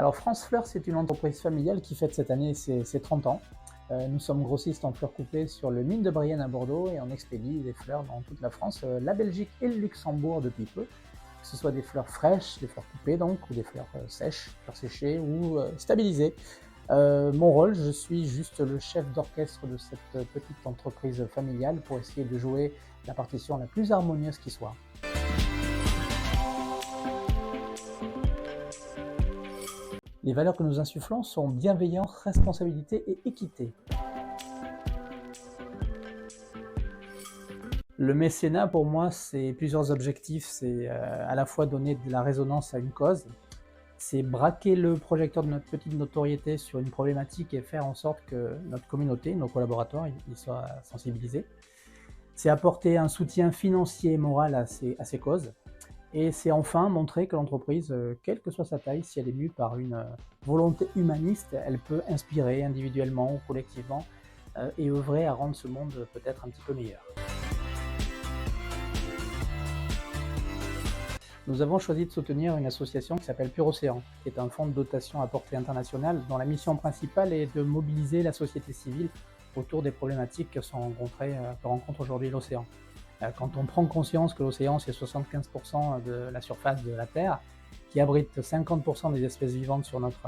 Alors France Fleurs, c'est une entreprise familiale qui fête cette année ses 30 ans. Nous sommes grossistes en fleurs coupées sur le mine de Brienne à Bordeaux et on expédie des fleurs dans toute la France, la Belgique et le Luxembourg depuis peu. Que ce soit des fleurs fraîches, des fleurs coupées donc, ou des fleurs sèches, fleurs séchées ou stabilisées. Mon rôle, je suis juste le chef d'orchestre de cette petite entreprise familiale pour essayer de jouer la partition la plus harmonieuse qui soit. Les valeurs que nous insufflons sont bienveillance, responsabilité et équité. Le mécénat, pour moi, c'est plusieurs objectifs. C'est à la fois donner de la résonance à une cause, c'est braquer le projecteur de notre petite notoriété sur une problématique et faire en sorte que notre communauté, nos collaborateurs, ils soient sensibilisés. C'est apporter un soutien financier et moral à ces causes. Et c'est enfin montrer que l'entreprise, quelle que soit sa taille, si elle est mue par une volonté humaniste, elle peut inspirer individuellement ou collectivement et œuvrer à rendre ce monde peut-être un petit peu meilleur. Nous avons choisi de soutenir une association qui s'appelle Pur Océan, qui est un fonds de dotation à portée internationale dont la mission principale est de mobiliser la société civile autour des problématiques que rencontre aujourd'hui l'océan. Quand on prend conscience que l'océan c'est 75% de la surface de la Terre, qui abrite 50% des espèces vivantes sur notre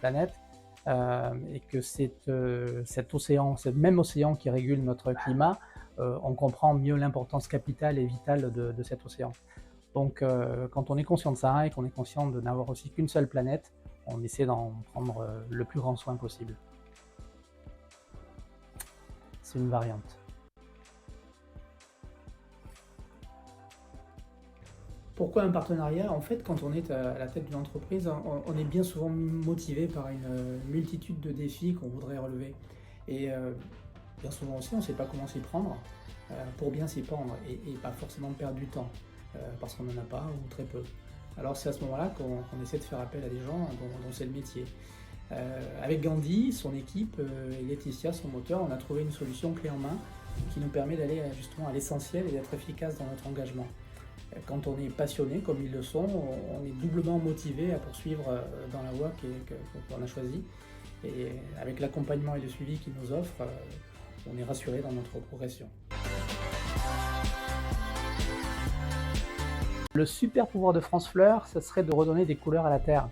planète, et que cet océan, ce même océan qui régule notre climat, on comprend mieux l'importance capitale et vitale de cet océan. Donc quand on est conscient de ça et qu'on est conscient de n'avoir aussi qu'une seule planète, on essaie d'en prendre le plus grand soin possible. C'est une variante. Pourquoi un partenariat? En fait, quand on est à la tête d'une entreprise, on est bien souvent motivé par une multitude de défis qu'on voudrait relever. Et bien souvent aussi, on ne sait pas comment s'y prendre pour bien s'y prendre et pas forcément perdre du temps parce qu'on n'en a pas ou très peu. Alors c'est à ce moment-là qu'on essaie de faire appel à des gens dont c'est le métier. Avec Gandhi, son équipe et Laetitia, son moteur, on a trouvé une solution clé en main qui nous permet d'aller justement à l'essentiel et d'être efficace dans notre engagement. Quand on est passionné, comme ils le sont, on est doublement motivé à poursuivre dans la voie qu'on a choisie. Et avec l'accompagnement et le suivi qu'ils nous offrent, on est rassuré dans notre progression. Le super pouvoir de France Fleurs, ce serait de redonner des couleurs à la Terre.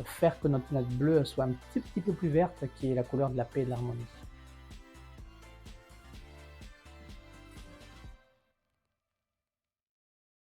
Faire que notre planète bleue soit un petit peu plus verte, qui est la couleur de la paix et de l'harmonie.